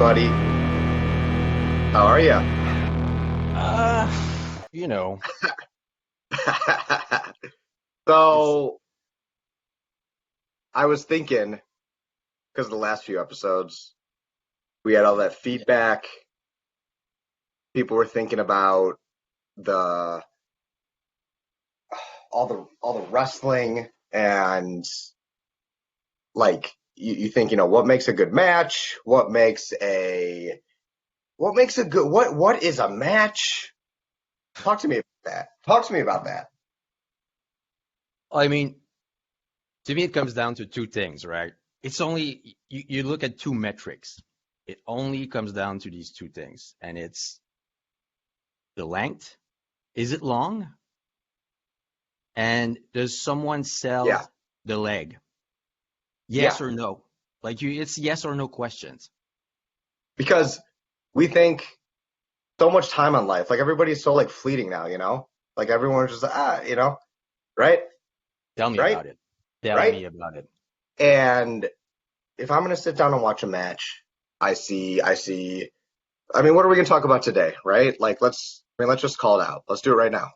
buddy. How are you? Uh, you know, it's So I was thinking, because of the last few episodes, we had all that feedback. People were thinking about the all the wrestling and like you think, what makes a good match? What makes a good what is a match? Talk to me about that. Talk to me about that. I mean, to me, it comes down to two things, right? It's only you look at two metrics. It only comes down to these two things, and it's the length. Is it long? And does someone Yeah. sell the leg? Yeah. Yes or no? It's yes or no questions. Because we think so much time on life. Like everybody's so like fleeting now. Like everyone's just right? Tell me Right? about it. Tell Right? me about it. And if I'm gonna sit down and watch a match, I see I mean, what are we gonna talk about today, right? Like let's just call it out. Let's do it right now,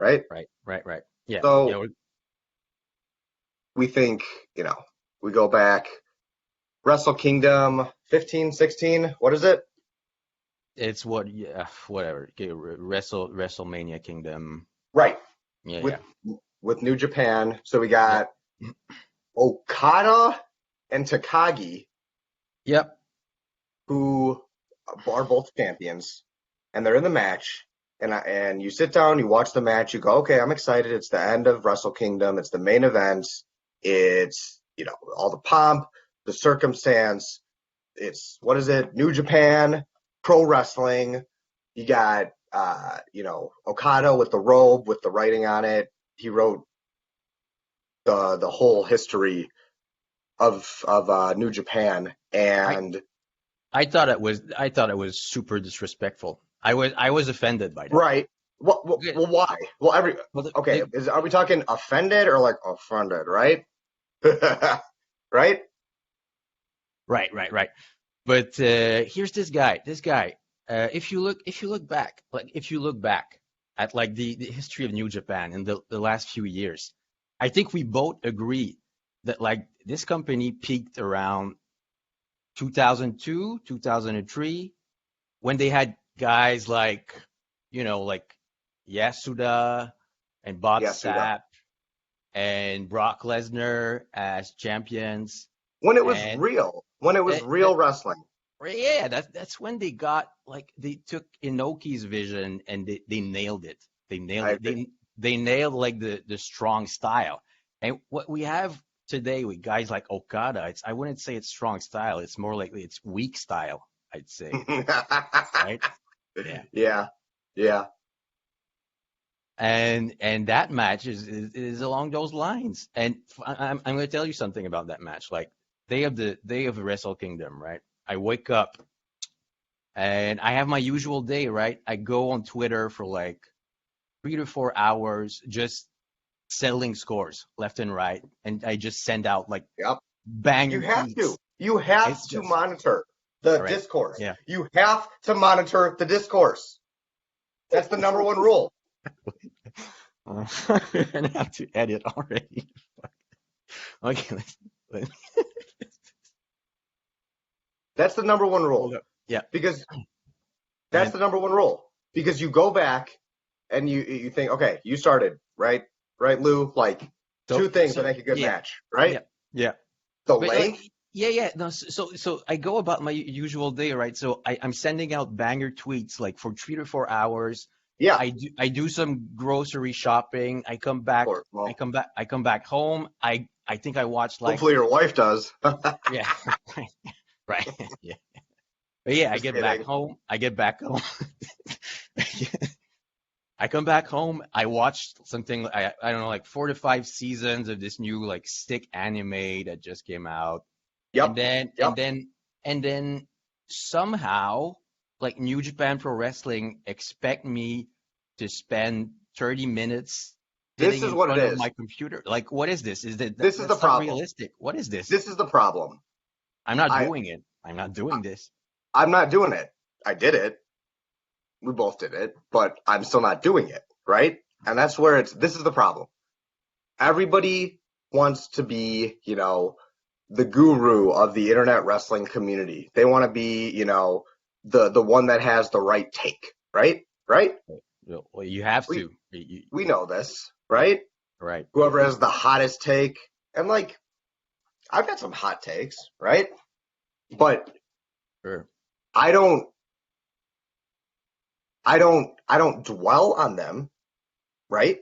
right? Right, right, right. Yeah, So yeah. we think, you know, we go back Wrestle Kingdom 15, 16, what is it? It's what, yeah, whatever. Okay, WrestleMania Kingdom. Right. Yeah, With yeah, with New Japan. So we yep, got Okada and Takagi, yep. who are both champions, and they're in the match. And you sit down, you watch the match, you go, okay, I'm excited. It's the end of Wrestle Kingdom. It's the main event. It's all the pomp, the circumstance. It's what is it? New Japan Pro Wrestling. You got Okada with the robe with the writing on it. He wrote the whole history of New Japan, I and I thought it was super disrespectful. I was offended by that. right. Okay, Why? Well, well, okay. Are we talking offended or like offended? Right? Right? right, right, right. But here's this guy. This guy. If you look back at like the history of New Japan in the last few years, I think we both agree that like this company peaked around 2002, 2003, when they had guys like, like Yasuda and Bob Yasuda. Sapp and Brock Lesnar as champions. When it was And real. When it was that, that, real wrestling. yeah, that's when they got like they took Inoki's vision and they nailed it. They nailed I it. agree. They nailed like the strong style. And what we have today with guys like Okada, I wouldn't say it's strong style. It's more likely it's weak style, I'd say, right? Yeah. Yeah. Yeah. And that match is along those lines. And I'm going to tell you something about that match. Like day of the Wrestle Kingdom, right? I wake up and I have my usual day, right? I go on Twitter for like 3 to 4 hours, just settling scores left and right, and I just send out like Yep. You banger have to. tweets. You have It's to just monitor the all right. discourse. Yeah. You have to monitor the discourse. That's the number one rule. I'm gonna have to edit already. Okay, let's That's the number one hold rule. up. Yeah. Because that's And the number one rule. Because you go back and you think, okay, you started, right? Right, Lou? Like two things that so make a good yeah, match, right? yeah, yeah. The But like, length. yeah, yeah. No, so I go about my usual day, right? So I'm sending out banger tweets like for 3 to 4 hours. Yeah, of I do some grocery shopping. I come back. course. Well, I come back home. I think I watched like hopefully your wife does. yeah, right. Yeah. But yeah, I Just get back kidding. home. I get back home. I come back home. I watched something. I don't know, like 4 to 5 seasons of this new like stick anime that just came out, and Yep. then Yep. and then somehow like New Japan Pro Wrestling expect me to spend 30 minutes This sitting is in what it front of is. my computer. Like, what is this? This is the That's not problem. realistic. What is this? This is the problem. I'm not I doing it. I'm not doing this. I'm not doing it. I did it. We both did it, but I'm still not doing it, right? And that's where this is the problem. Everybody wants to be, the guru of the internet wrestling community. They want to be, the one that has the right take, right? Right? Well, you have We to. we know this, right? Right. Whoever has the hottest take, and like I've got some hot takes, right? But Sure. I don't I don't dwell on them, right?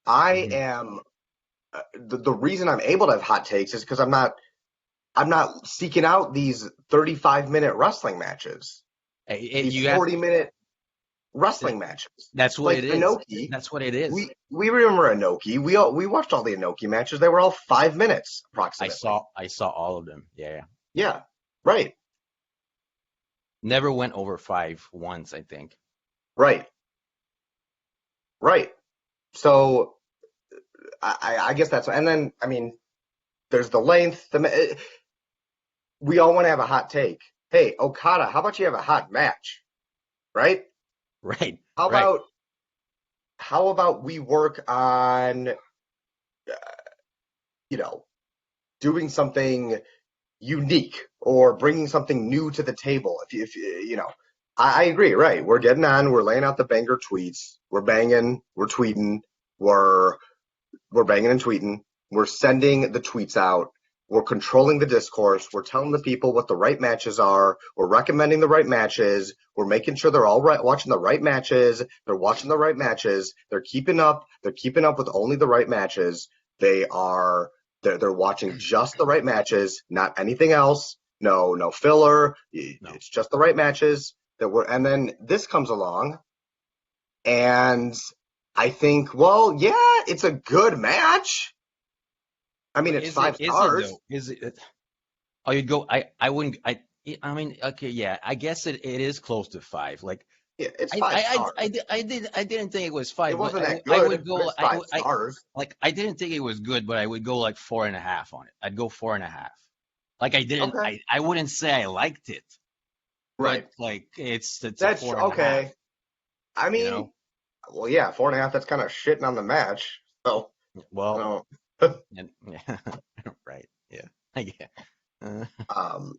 I Mhm. am the reason I'm able to have hot takes is because I'm not seeking out these 35-minute wrestling matches, these You have. 40-minute wrestling matches. That's what it Like is. Inoki, That's what it is. we remember Inoki. We watched all the Inoki matches. They were all 5 minutes approximately. I saw all of them. Yeah, yeah. Yeah, right, Never went over five once, I think. right, right. So I guess that's and then I mean there's the length. We all want to have a hot take. Hey, Okada, how about you have a hot match, right? Right, How right. about how about we work on you know doing something unique or bringing something new to the table. If I agree. Right, we're getting on. We're laying out the banger tweets. We're banging. We're tweeting. We're we're banging and tweeting. We're sending the tweets out. We're controlling the discourse. We're telling the people what the right matches are. We're recommending the right matches. We're making sure they're all right, watching the right matches. They're watching the right matches. They're keeping up. They're keeping up with only the right matches. They're watching just the right matches, not anything else. No filler. No. It's just the right matches and then this comes along and I think, well, yeah, it's a good match. I mean, But it's is it? five Is it stars. though? Is it? Oh, you'd go. I wouldn't. I mean, okay, yeah. I guess it is close to five. Like, Yeah, it's five stars. I didn't think it was It five, but wasn't that I good, would but go. it's five I stars. like. I didn't think it was good, but I would go like 4.5 on it. I'd go 4.5. Like I didn't. Okay. I wouldn't say I liked it, but Right. like it's a That's 4.5. okay. I You mean, know. well, yeah, 4.5, that's kind of shitting on the match. So, I Well, don't, and yeah, right. Yeah. Yeah. Uh, um,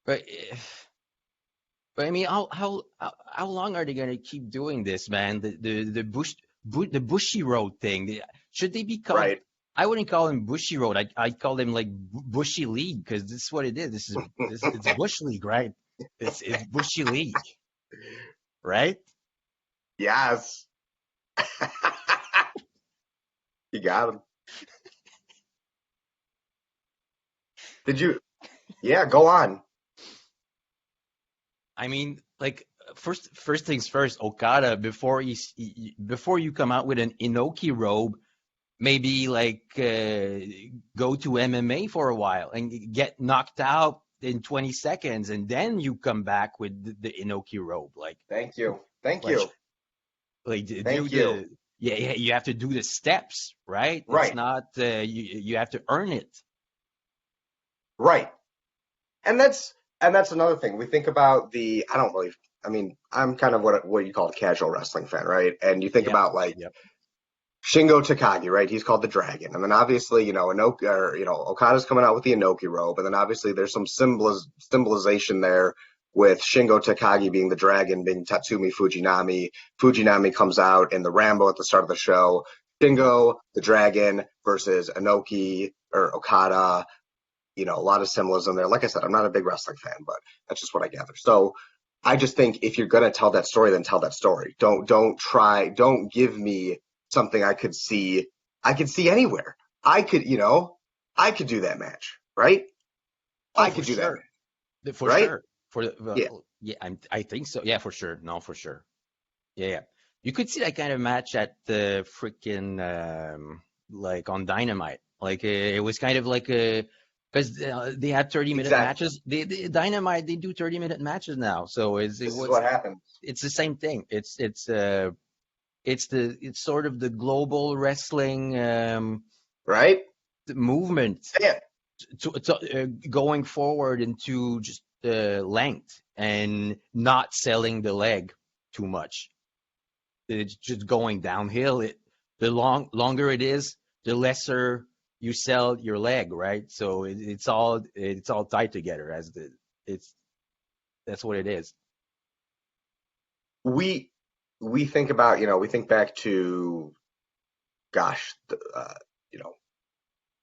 but if. But I mean, how long are they gonna keep doing this, man? The Bushy Road thing. Should they be called? right. I wouldn't call them Bushy Road. I'd call them like Bushy League because this is what it is. This it's Bush League, right? It's Bushy League, right? Yes. You got him. Did you? Yeah, go on. I mean, like first things first, Okada before you come out with an Inoki robe, maybe like go to MMA for a while and get knocked out in 20 seconds, and then you come back with the Inoki robe. Thank you. Thank Like, you. do Thank you. the yeah, yeah. You have to do the steps, right? It's Right. not you have to earn it. Right. And that's another thing. We think about I don't really I mean, I'm kind of what you call a casual wrestling fan, right? And you think Yep, about like yep. Shingo Takagi, right? He's called the Dragon. And then obviously, Inoki or Okada's coming out with the Inoki robe, and then obviously there's some symbolization there with Shingo Takagi being the dragon, being Tatsumi Fujinami. Fujinami comes out in the Rambo at the start of the show. Yep. Shingo, the dragon, versus Inoki or Okada, a lot of symbolism there. Like I said, I'm not a big wrestling fan, but that's just what I gather. So I just think if you're gonna tell that story, then tell that story. Don't give me something I could see anywhere. I could do that match, right? Oh, I for could do that sure, match, for right? sure. For the Yeah, yeah, I think so. Yeah, for sure. No, for sure. Yeah, yeah. You could see that kind of match at the freaking like on Dynamite. Like it was kind of like a because they had 30-minute exactly. matches. Dynamite they do 30-minute matches now. So This is what happens, it's the same thing. It's sort of the global wrestling right? movement Yeah, going forward into just length and not selling the leg too much. It's just going downhill. The longer it is, the lesser you sell your leg, right? So it's all tied together it's that's what it is. We we think about, we think back to, gosh, you know,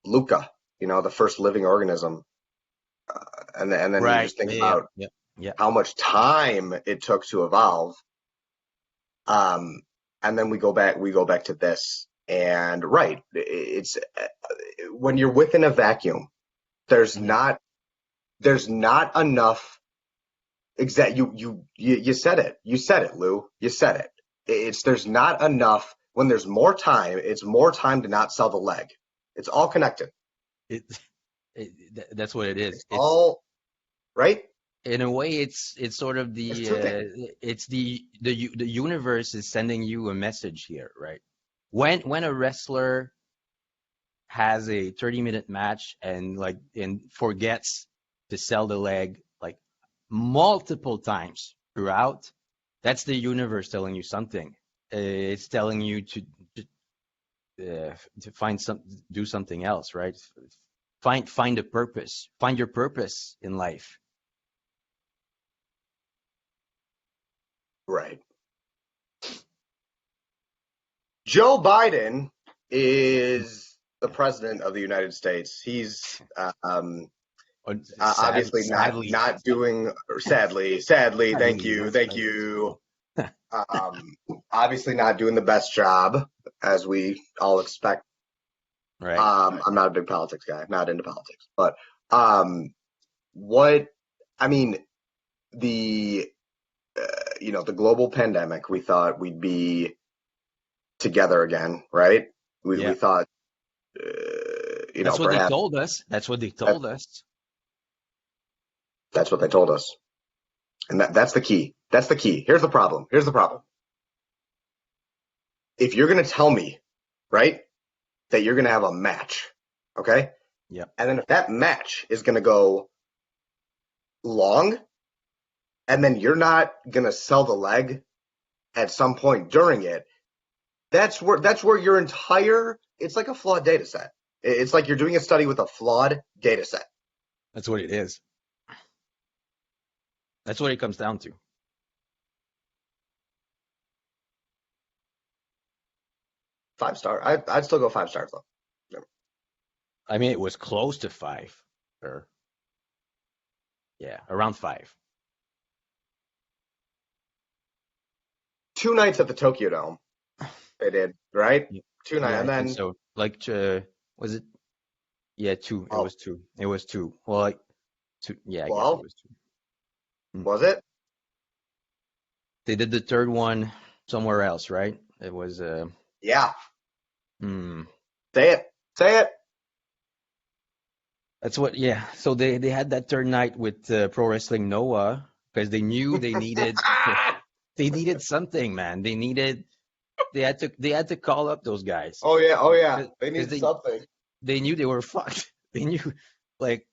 Luca, the first living organism, and then you Right. just think Yeah. about Yeah. Yeah. how much time it took to evolve. Um, and then we go back to this, and right, it's when you're within a vacuum, there's Mhm. not there's not enough. Exact. You said it. You said it, Lou. You said it. It's There's not enough. When there's more time, it's more time to not sell the leg. It's all connected. It, that's what it It's is. It's all right. in a way, it's sort of It's two things. it's the universe is sending you a message here, right? When a wrestler has a 30-minute match and forgets to sell the leg like multiple times throughout, that's the universe telling you something. It's telling you to find do something else, right? Find a purpose. Find your purpose in life. Right. Joe Biden is the president of the United States. He's obviously not Sadly, not doing, sadly, thank sadly, you, let's thank you. Um, Obviously not doing the best job, as we all expect. right. I'm not a big politics guy, not into politics, but um, what I mean, the the global pandemic, we thought we'd be together again, right? We Yeah. thought, That's what they perhaps told us. That's what they that, told us. that's what they told us, and that's the key. That's the key. Here's the problem. Here's the problem. If you're gonna tell me, right, that you're gonna have a match, okay, Yeah. and then if that match is gonna go long, and then you're not gonna sell the leg at some point during it, that's where your entire it's like a flawed data set. It's like you're doing a study with a flawed data set. That's what it is. That's what it comes down to. 5 star. I'd still go 5 stars though. I mean, it was close to five, or yeah, around five. 2 nights at the Tokyo Dome, they did, right? Yeah, 2 nights, yeah, and I think then so. Like, was it? Yeah, two. It oh was two. It was two. Well, like two. Yeah, I guess it well, was two. Mm. was it? They did the third one somewhere else, right? It was. Yeah, Hmm. say it, say it. That's what. Yeah. So they had that third night with Pro Wrestling Noah because they knew they needed they needed something, man. They had to call up those guys Oh yeah, they because need something. they knew they were fucked. They knew like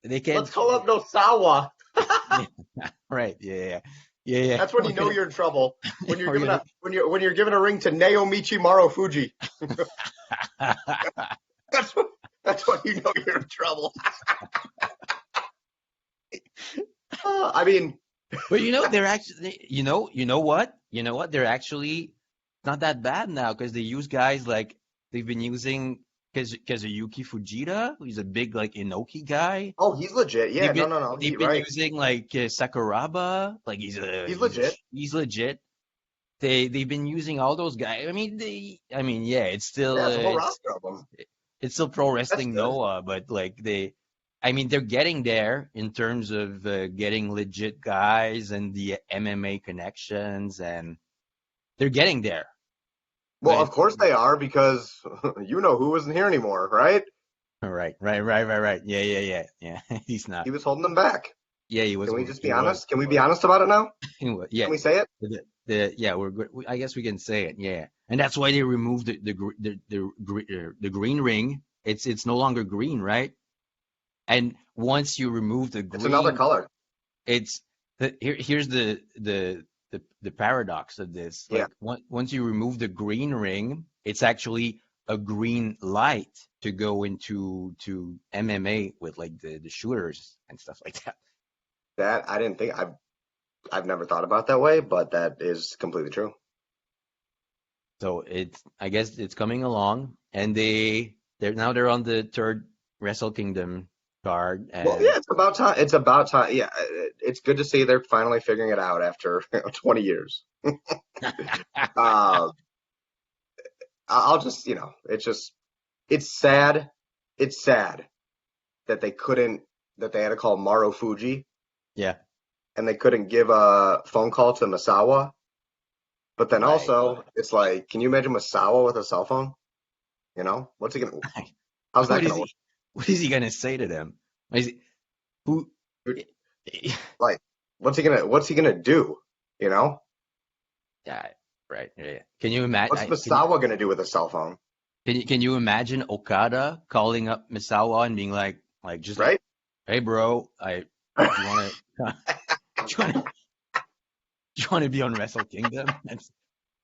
they Let's can't. call up Nosawa. Right. Yeah. Yeah. Yeah. Yeah. That's when you know you're in trouble. When you're We're giving gonna. a when you're giving a ring to Naomichi Marufuji. That's what that's when you know you're in trouble. I mean, But they're actually, you know what? They're actually not that bad now because they use guys like they've been using Kazuyuki Fujita, who's a big like Inoki guy. oh, he's legit. Yeah, They've no, been no, no. they've been Right. using like Sakuraba, like He's legit. he's legit. They've been using all those guys. I mean, yeah, it's still Yeah, it's a whole roster of them. it's still Pro That's Wrestling good. Noah, but like they're getting there in terms of getting legit guys and the MMA connections, and they're getting there. Well, But of course they are, because you know who isn't here anymore, right? right, right, right, right, right. Yeah, yeah, yeah, yeah. He's not. He was holding them back. Yeah, he Can was. we just He be was. honest? Can we be honest about it now? He was. Yeah. Can we say it? Yeah, we're good. I guess we can say it. Yeah, and that's why they removed the green ring. It's no longer green, right? And once you remove the It's another green, color. it's here's the paradox of this. Yeah, Like once you remove the green ring, it's actually a green light to go into to MMA with like the shooters and stuff like that. that I didn't think I've never thought about that way, but that is completely true. So it's I guess it's coming along, and they're on the third Wrestle Kingdom card, Well, yeah, and it's about time. It's about time. Yeah, it's good to see they're finally figuring it out after 20 years. Uh, I'll just, it's just, it's sad. It's sad that they couldn't, that they had to call Maru Fuji yeah, and they couldn't give a phone call to Misawa. But then right. also, it's like, can you imagine Misawa with a cell phone? What's he gonna, how's that What is gonna work? he? What is he gonna say to them? Is he, who? Like, what's he gonna do? You know? Yeah, right. Yeah. Can you imagine? What's Misawa gonna do with a cell phone? Can you imagine Okada calling up Misawa and being like just like, Right? hey bro, do you want to do you want to do you want to be on Wrestle Kingdom? That's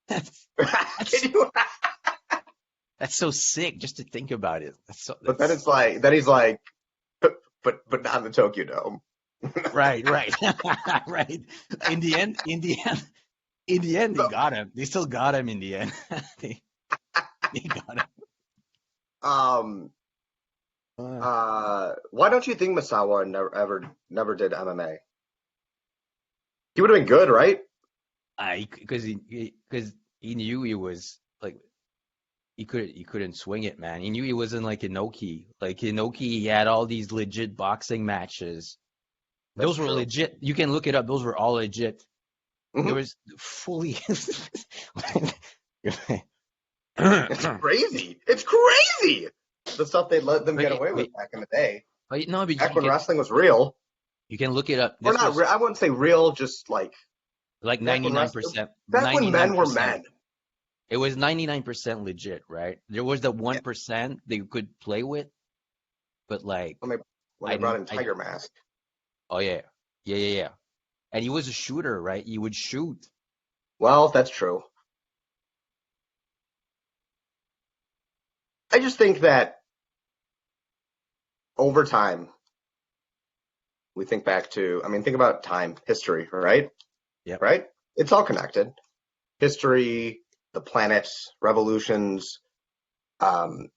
that's Can you? that's so sick just to think about it. But then That's it's like, then he's like, but not in the Tokyo Dome. right, right, right. In the end, they So, got him. They still got him in the end. they they got him. um, Uh, why don't you think Misawa never did MMA? He would have been good, right? because he knew he was like he couldn't swing it, man. He knew he wasn't like Inoki. Like Inoki, he had all these legit boxing matches. That's Those were true. legit. You can look it up. Those were all legit. There Hmm. was fully. It's crazy. It's crazy. The stuff they let them get Wait, away with wait, back in the day, wait, no, but back when wrestling was real, you can look it up. or This not. was I wouldn't say real, just like like back when wrestling, 99%, back when men were 99%. men. It was 99% legit, right? There was the Yeah, 1% they could play with, but like when they when they brought I in I Tiger Mask. oh yeah. Yeah, yeah, yeah. And he was a shooter, right? He would shoot. Well, that's true. I just think that over time, we think back to, I mean, think about time, history, right? Yep. Right? It's all connected. History, the planets, revolutions. Um,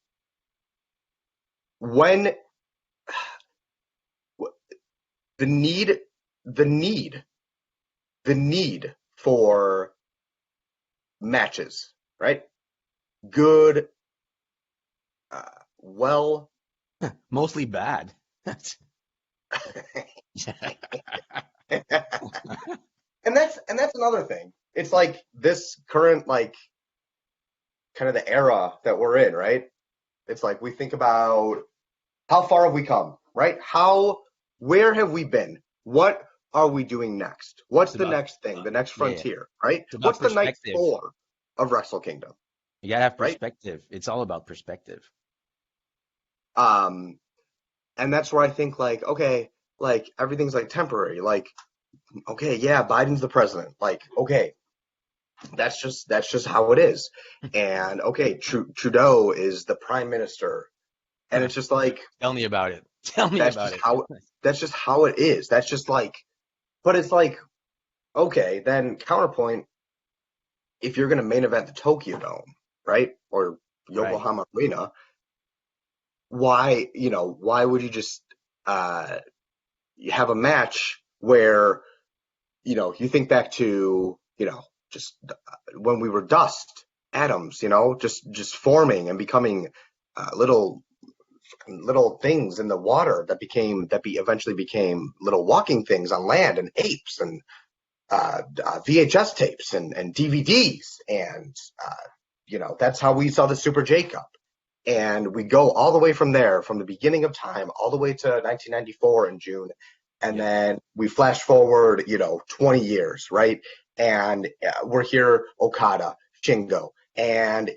when the need, the need, the need for matches, right? Good, uh, well, Mostly bad. and that's another thing. It's like this current, like, kind of the era that we're in, right? It's like we think about how far have we come, right? Where have we been? What are we doing next? What's It's the about next thing, the next yeah, yeah. frontier, right? It's about What's the night perspective. four of Wrestle Kingdom, You gotta have right? perspective. It's all about perspective. Um, and that's where I think, like, okay, like everything's like temporary. Like, okay, yeah, Biden's the president. Like, okay, that's just how it is. And okay, Trudeau is the prime minister, and it's just like Tell me about it. Tell me that's about just it. how that's just how it is. That's just like, but it's like, okay, then counterpoint, if you're going to main event the Tokyo Dome, right, or Right. Yokohama Arena, why would you just uh, you have a match where you think back to just when we were dust atoms, just forming and becoming little things in the water eventually became little walking things on land and apes and VHS tapes and DVDs and that's how we saw the Super J Cup. And we go all the way from there, from the beginning of time, all the way to 1994 in June. And Yep. then we flash forward, 20 years, right? And we're here, Okada, Shingo, and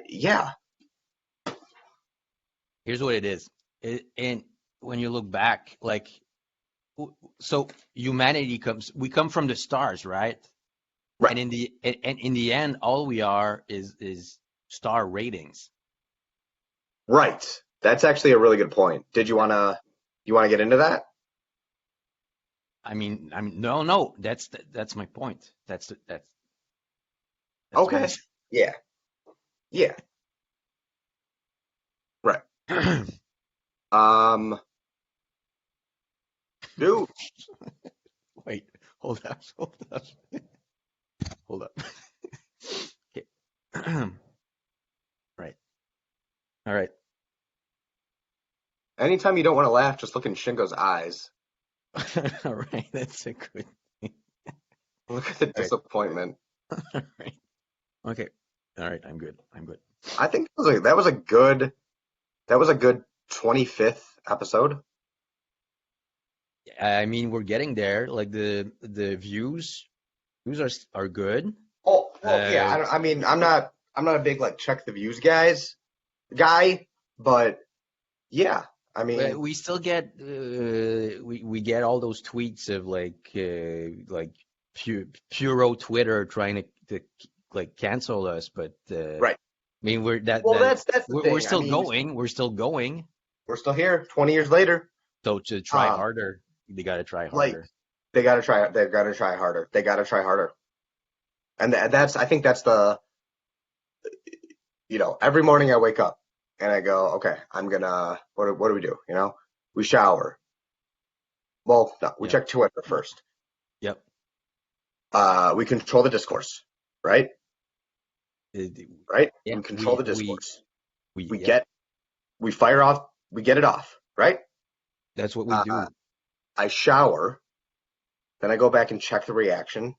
yeah, Here's what it is. And when you look back, like, so humanity we come from the stars, right? Right. And in the end, all we are is star ratings. Right. That's actually a really good point. Did you wanna get into that? No, no, that's my point. That's what Okay. Yeah. Yeah. Right. Um, dude. Wait, hold up, hold up, hold up. Okay. Right. All right. Anytime you don't want to laugh, just look in Shingo's eyes. All right. That's a good thing. Look at the All right. disappointment. All right. Okay. All right. I'm good. I'm good. I think that was a good 25th episode. I mean, we're getting there. Like the views are good. Oh, well, yeah. Uh, I mean, I'm not a big like check the views guy, but yeah. I but mean, we still get we get all those tweets of like puro Twitter trying to like cancel us, but right. I mean we're Well, that that's the we're thing. I still mean, going. We're still going. we're still here 20 years later. So to try Um, harder, they got to try like harder. they've got to try harder. They got to try harder. And that's I think that's the every morning I wake up and I go, okay, I'm gonna what do we do? We shower. Well, no, we Yep. check Twitter first. Yep. We control the discourse, right? It- Right? yeah. We control the discourse. We We yep. get we fire off. We get it off, right? That's what we Uh, do. I shower, then I go back and check the reaction,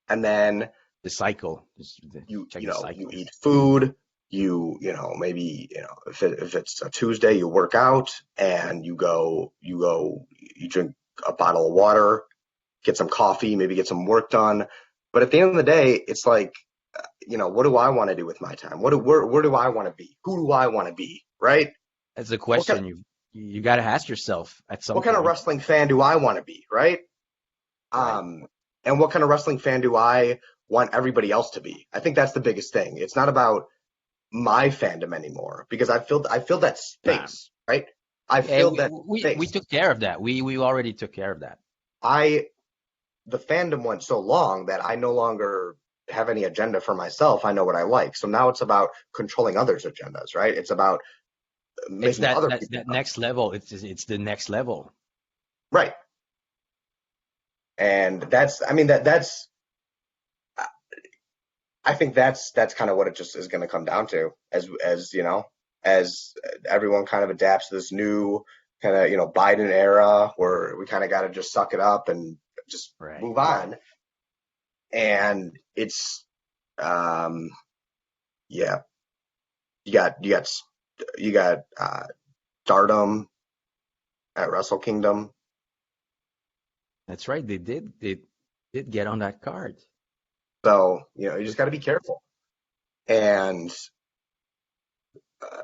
and then The cycle. Check the you cycle. eat food. Maybe if it's a Tuesday, you work out and you drink a bottle of water, get some coffee, maybe get some work done. But at the end of the day, it's like, what do I want to do with my time? Where do I want to be? Who do I want to be? Right? That's the What kind question you got to ask yourself at some what kind of point. wrestling fan do I want to be? Right? Right. Um, and what kind of wrestling fan do I want everybody else to be? I think that's the biggest thing. It's not about my fandom anymore because I feel that Nah. space, right? I Yeah, feel that we space. took care of that. We already took care of that. I The fandom went so long that I no longer have any agenda for myself. I know what I like. So now it's about controlling others' agendas, right? It's about It's making other people that happy. next level. It's the next level. Right. And that's I think that's kind of what it just is going to come down to as everyone kind of adapts to this new kind of Biden era where we kind of got to just suck it up and just Right. move on. And it's um yeah, you got Stardom at Wrestle Kingdom. That's right. They did get on that card. So you just got to be careful. And uh,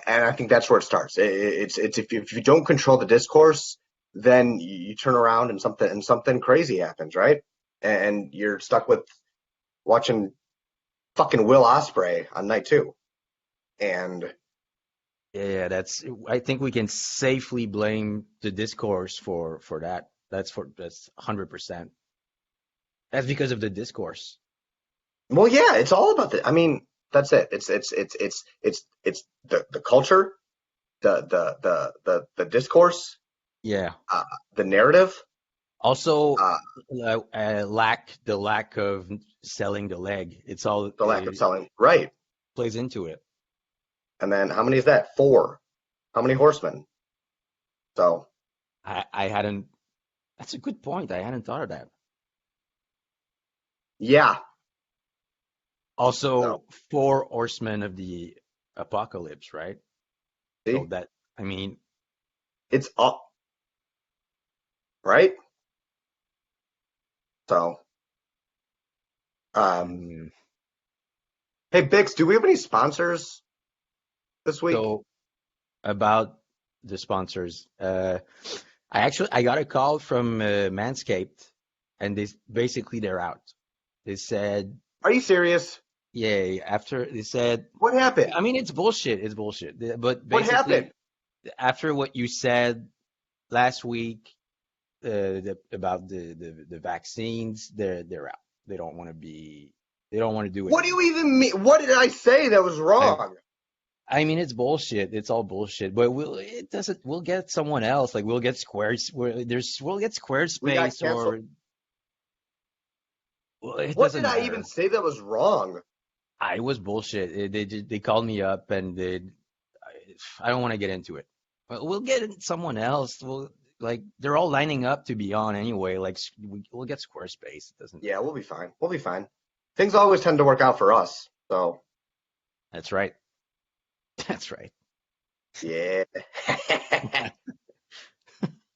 and I think that's where it starts. It's if you don't control the discourse, then you turn around and something crazy happens, right? And you're stuck with watching fucking Will Ospreay on night two. And Yeah, that's. I think we can safely blame the discourse for that. That's 100%. That's because of the discourse. well, yeah, it's all about the. I mean, that's it. It's the culture, the discourse, Yeah. uh, the narrative, Also, uh, the lack of selling the leg. It's all the lack of it selling. Right. plays into it. And then how many is that? Four. How many horsemen? So I hadn't. That's a good point. I hadn't thought of that. yeah. So Also, four horsemen of the apocalypse, right? So see, that I mean, it's up, right? So um, mm, hey Bix, do we have any sponsors this week? so about the sponsors. I got a call from Manscaped, and they're out. They said, Are you serious? yeah, after they said, What happened? I mean, it's bullshit. It's bullshit. But What happened? basically, after what you said last week about the vaccines, they're out. They don't want to be. They don't want to do it What do you anymore. even mean? What did I say that was I wrong? I mean, it's bullshit. It's all bullshit. But it doesn't. We'll get someone else. Like we'll get We got Squarespace canceled. or well, it What did doesn't I even matter. say that was wrong? I was bullshit. They called me up and I don't want to get into it. But we'll get someone else. They're all lining up to be on anyway. We'll get Squarespace. It doesn't. Yeah, we'll be fine. We'll be fine. Things always tend to work out for us. So, That's right. That's right. yeah.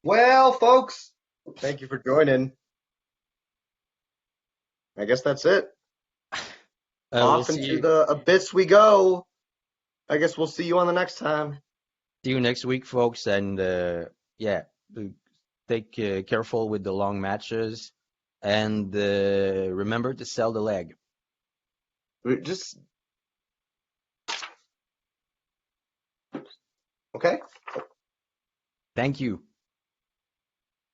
Well, folks, thank you for joining. I guess that's it. We'll Off see into you. the abyss we go. I guess we'll see you on the next time. See you next week, folks. And yeah, uh, take careful with the long matches, and remember to sell the leg. Just okay. Thank you.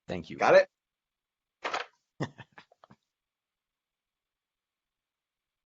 Thank you. Got it.